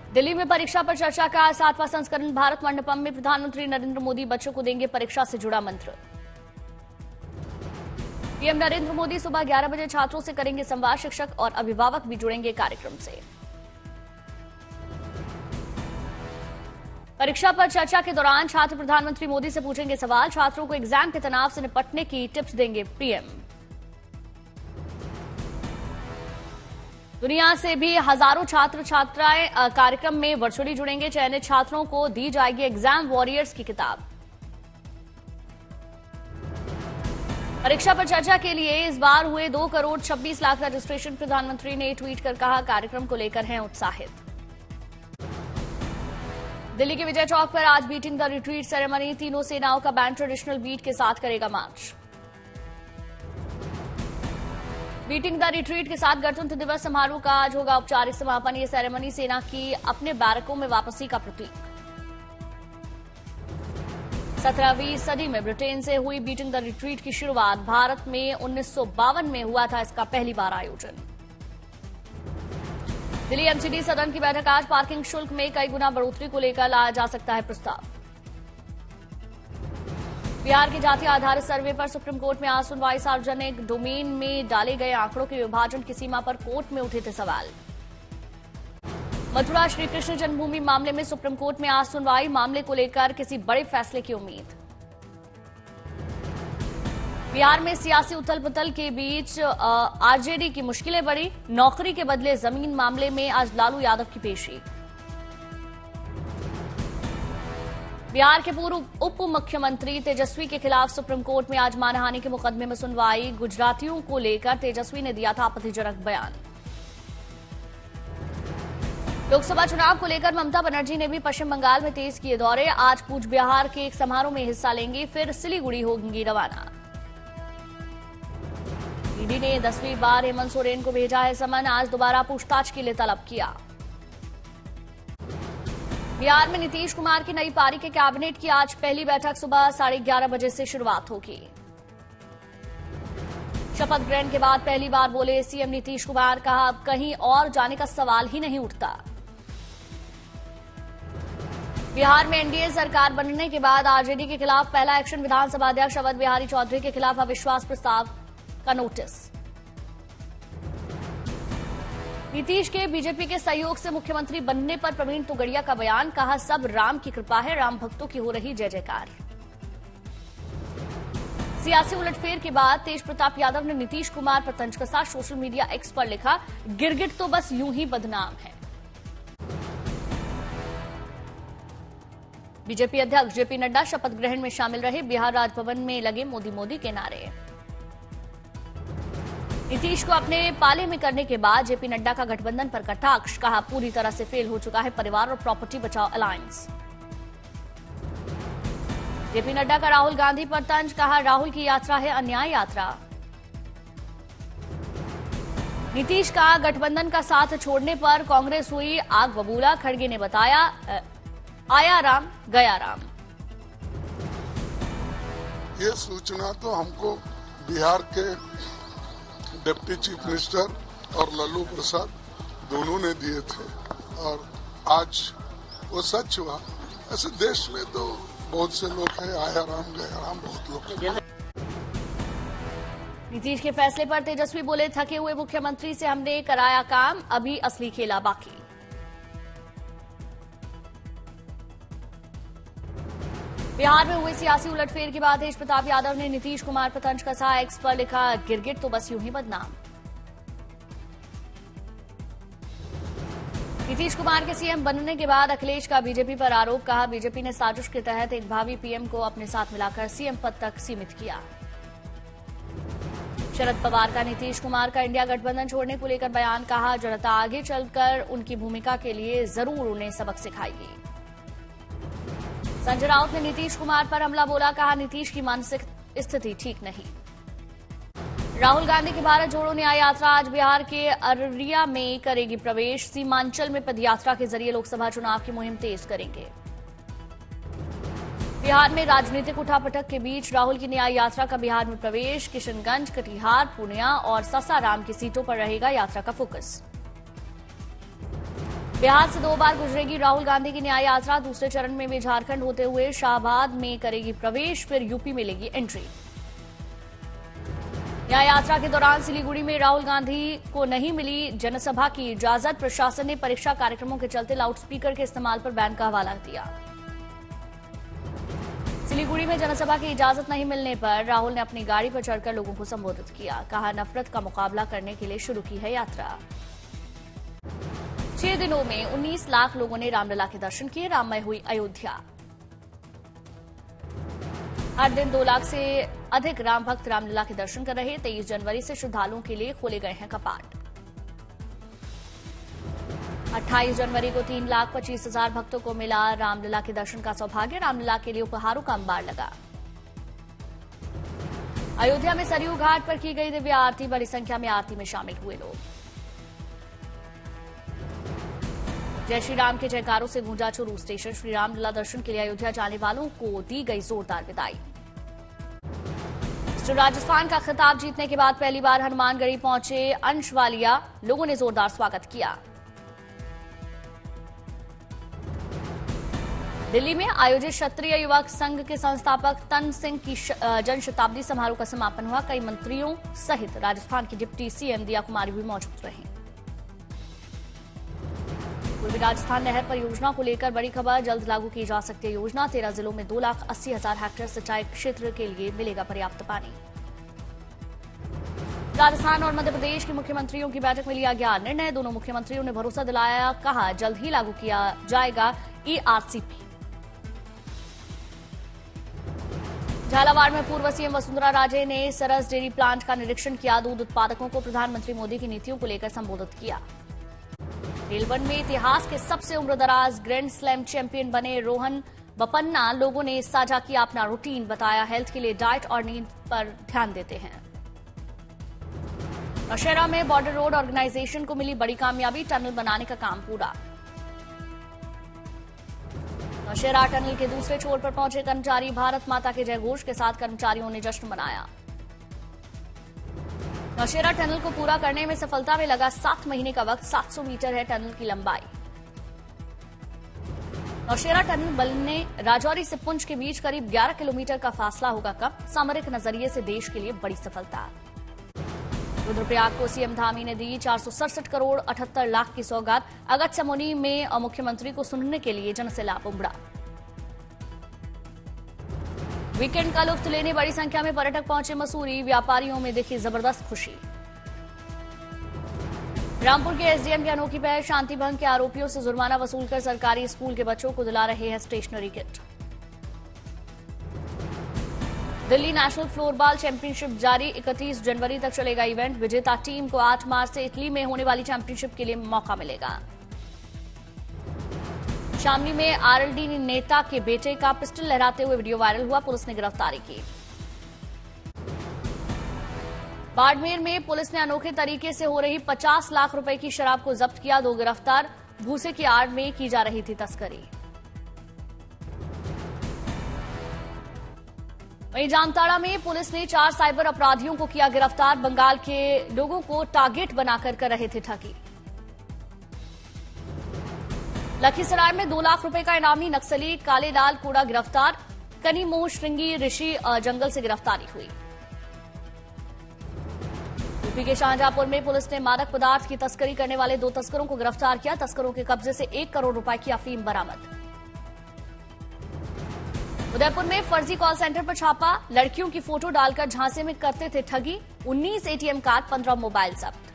दिल्ली में परीक्षा पर चर्चा का 7वां संस्करण भारत मंडपम में प्रधानमंत्री नरेंद्र मोदी बच्चों को देंगे परीक्षा से जुड़ा मंत्र। पीएम नरेंद्र मोदी सुबह 11 बजे छात्रों से करेंगे संवाद। शिक्षक और अभिभावक भी जुड़ेंगे कार्यक्रम से। परीक्षा पर चर्चा के दौरान छात्र प्रधानमंत्री मोदी से पूछेंगे सवाल। छात्रों को एग्जाम के तनाव से निपटने की टिप्स देंगे पीएम। दुनिया से भी हजारों छात्र छात्राएं कार्यक्रम में वर्चुअली जुड़ेंगे। चयनित छात्रों को दी जाएगी एग्जाम वॉरियर्स की किताब। परीक्षा पर चर्चा के लिए इस बार हुए 2 करोड़ 26 लाख रजिस्ट्रेशन। प्रधानमंत्री ने ट्वीट कर कहा, कार्यक्रम को लेकर हैं उत्साहित। दिल्ली के विजय चौक पर आज बीटिंग द रिट्रीट सेरेमनी। तीनों सेनाओं का बैंड ट्रेडिशनल बीट के साथ करेगा मार्च। बीटिंग द रिट्रीट के साथ गणतंत्र दिवस समारोह का आज होगा औपचारिक समापन। ये सेरेमनी सेना की अपने बैरकों में वापसी का प्रतीक। 17वीं सदी में ब्रिटेन से हुई बीटिंग द रिट्रीट की शुरुआत भारत में 1952 में हुआ था इसका पहली बार आयोजन। दिल्ली एमसीडी सदन की बैठक आज। पार्किंग शुल्क में कई गुना बढ़ोतरी को लेकर लाया जा सकता है प्रस्ताव। बिहार के जाति आधारित सर्वे पर सुप्रीम कोर्ट में आज सुनवाई। सार्वजनिक डोमेन में डाले गए आंकड़ों के विभाजन की सीमा पर कोर्ट में उठे थे सवाल। मथुरा श्रीकृष्ण जन्मभूमि मामले में सुप्रीम कोर्ट में आज सुनवाई। मामले को लेकर किसी बड़े फैसले की उम्मीद। बिहार में सियासी उथल पुथल के बीच आरजेडी की मुश्किलें बढ़ी। नौकरी के बदले जमीन मामले में आज लालू यादव की पेशी। बिहार के पूर्व उप मुख्यमंत्री तेजस्वी के खिलाफ सुप्रीम कोर्ट में आज मानहानि के मुकदमे में सुनवाई। गुजरातियों को लेकर तेजस्वी ने दिया था आपत्तिजनक बयान। लोकसभा चुनाव को लेकर ममता बनर्जी ने भी पश्चिम बंगाल में तेज किए दौरे। आज कूच बिहार के एक समारोह में हिस्सा लेंगी, फिर सिलीगुड़ी होंगी रवाना। ईडी ने 10वीं बार हेमंत सोरेन को भेजा है समन। आज दोबारा पूछताछ के लिए तलब किया। बिहार में नीतीश कुमार की नई पारी के कैबिनेट की आज पहली बैठक सुबह 11:30 बजे से शुरुआत होगी। शपथ ग्रहण के बाद पहली बार बोले सीएम नीतीश कुमार। कहा, अब कहीं और जाने का सवाल ही नहीं उठता। बिहार में एनडीए सरकार बनने के बाद आरजेडी के खिलाफ पहला एक्शन। विधानसभा अध्यक्ष अवध बिहारी चौधरी के खिलाफ अविश्वास प्रस्ताव का नोटिस। नीतीश के बीजेपी के सहयोग से मुख्यमंत्री बनने पर प्रवीण तोगड़िया का बयान। कहा, सब राम की कृपा है, राम भक्तों की हो रही जय जयकार। सियासी उलटफेर के बाद तेज प्रताप यादव ने नीतीश कुमार पर तंज कसा। सोशल मीडिया एक्स पर लिखा, गिरगिट तो बस यूं ही बदनाम है। बीजेपी अध्यक्ष जेपी नड्डा शपथ ग्रहण में शामिल रहे। बिहार राजभवन में लगे मोदी मोदी के नारे। नीतीश को अपने पाले में करने के बाद जेपी नड्डा का गठबंधन पर कटाक्ष। कहा, पूरी तरह से फेल हो चुका है परिवार और प्रॉपर्टी बचाओ अलायंस। जेपी नड्डा का राहुल गांधी पर तंज। कहा, राहुल की यात्रा है अन्याय यात्रा। नीतीश का गठबंधन का साथ छोड़ने पर कांग्रेस हुई आग बबूला। खड़गे ने बताया, आया राम गया राम। ये सूचना तो हमको बिहार के डिप्टी चीफ मिनिस्टर और लालू प्रसाद दोनों ने दिए थे और आज वो सच हुआ। ऐसे देश में तो बहुत से लोग हैं, आया राम गया राम बहुत लोग। नीतीश के फैसले पर तेजस्वी बोले, थके हुए मुख्यमंत्री से हमने कराया काम, अभी असली खेला बाकी। बिहार में हुए सियासी उलटफेर के बाद तेज प्रताप यादव ने नीतीश कुमार पर तंज कसा। एक्स पर लिखा, गिरगिट तो बस यूं ही बदनाम। नीतीश कुमार के सीएम बनने के बाद अखिलेश का बीजेपी पर आरोप। कहा, बीजेपी ने साजिश के तहत एक भावी पीएम को अपने साथ मिलाकर सीएम पद तक सीमित किया। शरद पवार का नीतीश कुमार का इंडिया गठबंधन छोड़ने को लेकर बयान। कहा, जनता आगे चलकर उनकी भूमिका के लिए जरूर उन्हें सबक सिखाएगी। संजय राउत ने नीतीश कुमार पर हमला बोला। कहा, नीतीश की मानसिक स्थिति ठीक नहीं। राहुल गांधी की भारत जोड़ो न्याय यात्रा आज बिहार के अररिया में करेगी प्रवेश। सीमांचल में पदयात्रा के जरिए लोकसभा चुनाव की मुहिम तेज करेंगे। बिहार में राजनीतिक उठापटक के बीच राहुल की न्याय यात्रा का बिहार में प्रवेश। किशनगंज, कटिहार, पूर्णिया और सासाराम की सीटों पर रहेगा यात्रा का फोकस। बिहार से 2 बार गुजरेगी राहुल गांधी की न्याय यात्रा। दूसरे चरण में वे झारखंड होते हुए शाहबाद में करेगी प्रवेश, फिर यूपी में लेगी एंट्री। न्याय यात्रा के दौरान सिलीगुड़ी में राहुल गांधी को नहीं मिली जनसभा की इजाजत। प्रशासन ने परीक्षा कार्यक्रमों के चलते लाउडस्पीकर के इस्तेमाल पर बैन का हवाला दिया। सिलीगुड़ी में जनसभा की इजाजत नहीं मिलने पर राहुल ने अपनी गाड़ी पर चढ़कर लोगों को संबोधित किया। कहा, नफरत का मुकाबला करने के लिए शुरू की है यात्रा। 6 दिनों में 19 लाख लोगों ने रामलला के दर्शन किए। राममय हुई अयोध्या। हर दिन 2 लाख से अधिक राम भक्त रामलला के दर्शन कर रहे। 23 जनवरी से श्रद्धालुओं के लिए खोले गए हैं कपाट। 28 जनवरी को 3,25,000 भक्तों को मिला रामलला के दर्शन का सौभाग्य। रामलला के लिए उपहारों का अंबार लगा। अयोध्या में सरयू घाट पर की गई दिव्य आरती। बड़ी संख्या में आरती में शामिल हुए लोग। जय श्री राम के जयकारों से गूंजा चूरू स्टेशन। श्री रामलला दर्शन के लिए अयोध्या जाने वालों को दी गई जोरदार विदाई। राजस्थान का खिताब जीतने के बाद पहली बार हनुमानगढ़ी पहुंचे अंश वालिया। लोगों ने जोरदार स्वागत किया। दिल्ली में आयोजित क्षत्रिय युवक संघ के संस्थापक तन सिंह की जन शताब्दी समारोह का समापन हुआ। कई मंत्रियों सहित राजस्थान की डिप्टी सीएम दिया कुमारी भी मौजूद रहीं। पूर्वी राजस्थान नहर परियोजना को लेकर बड़ी खबर। जल्द लागू की जा सकती है योजना। 13 जिलों में 2,80,000 हेक्टेयर सिंचाई क्षेत्र के लिए मिलेगा पर्याप्त पानी। राजस्थान और मध्य प्रदेश के मुख्यमंत्रियों की बैठक में लिया गया निर्णय। दोनों मुख्यमंत्रियों ने भरोसा दिलाया। कहा, जल्द ही लागू किया जाएगा ईआरसीपी। झालावाड़ में पूर्व सीएम वसुंधरा राजे ने सरस डेयरी प्लांट का निरीक्षण किया। दूध उत्पादकों को प्रधानमंत्री मोदी की नीतियों को लेकर संबोधित किया। रेलवन में इतिहास के सबसे उम्रदराज ग्रैंड स्लैम चैंपियन बने रोहन बपन्ना। लोगों ने साझा किया अपना रूटीन। बताया, हेल्थ के लिए डाइट और नींद पर ध्यान देते हैं। नौशहरा में बॉर्डर रोड ऑर्गेनाइजेशन को मिली बड़ी कामयाबी। टनल बनाने का काम पूरा। नौशहरा टनल के दूसरे छोर पर पहुंचे कर्मचारी। भारत माता के जयघोष के साथ कर्मचारियों ने जश्न मनाया। नौशहरा टनल को पूरा करने में सफलता में लगा 7 महीने का वक्त। 700 मीटर है टनल की लंबाई। नौशहरा टनल बनने राजौरी से पुंछ के बीच करीब 11 किलोमीटर का फासला होगा कम। सामरिक नजरिए से देश के लिए बड़ी सफलता। रुद्रप्रयाग को सीएम धामी ने दी 467 करोड़ 78 लाख की सौगात। अगस्त समोनी में मुख्यमंत्री को सुनने के लिए जनसैलाब उमड़ा। वीकेंड का लुत्फ लेने बड़ी संख्या में पर्यटक पहुंचे मसूरी। व्यापारियों में देखी जबरदस्त खुशी। रामपुर के एसडीएम की अनोखी पहल। शांति भंग के आरोपियों से जुर्माना वसूलकर सरकारी स्कूल के बच्चों को दिला रहे हैं stationery kit. Delhi national floorball championship जारी। 31 जनवरी तक चलेगा इवेंट। विजेता टीम को 8 मार्च से इटली में होने वाली चैंपियनशिप के लिए मौका मिलेगा। शामली में आरएलडी नेता के बेटे का पिस्टल लहराते हुए वीडियो वायरल हुआ। पुलिस ने गिरफ्तारी की। बाड़मेर में पुलिस ने अनोखे तरीके से हो रही 50 लाख रुपए की शराब को जब्त किया। 2 गिरफ्तार। भूसे की आड़ में की जा रही थी तस्करी। वहीं जामताड़ा में पुलिस ने 4 साइबर अपराधियों को किया गिरफ्तार। बंगाल के लोगों को टारगेट बनाकर कर रहे थे ठगी। लखीसराय में 2 लाख रुपए का इनामी नक्सली कालेलाल कोड़ा गिरफ्तार। कनीमोह श्रृंगी ऋषि जंगल से गिरफ्तारी हुई। यूपी के शाहजहांपुर में पुलिस ने मादक पदार्थ की तस्करी करने वाले 2 तस्करों को गिरफ्तार किया। तस्करों के कब्जे से 1 करोड़ रुपए की अफीम बरामद। उदयपुर में फर्जी कॉल सेंटर पर छापा। लड़कियों की फोटो डालकर झांसे में करते थे ठगी। 19 एटीएम कार्ड, 15 मोबाइल जब्त।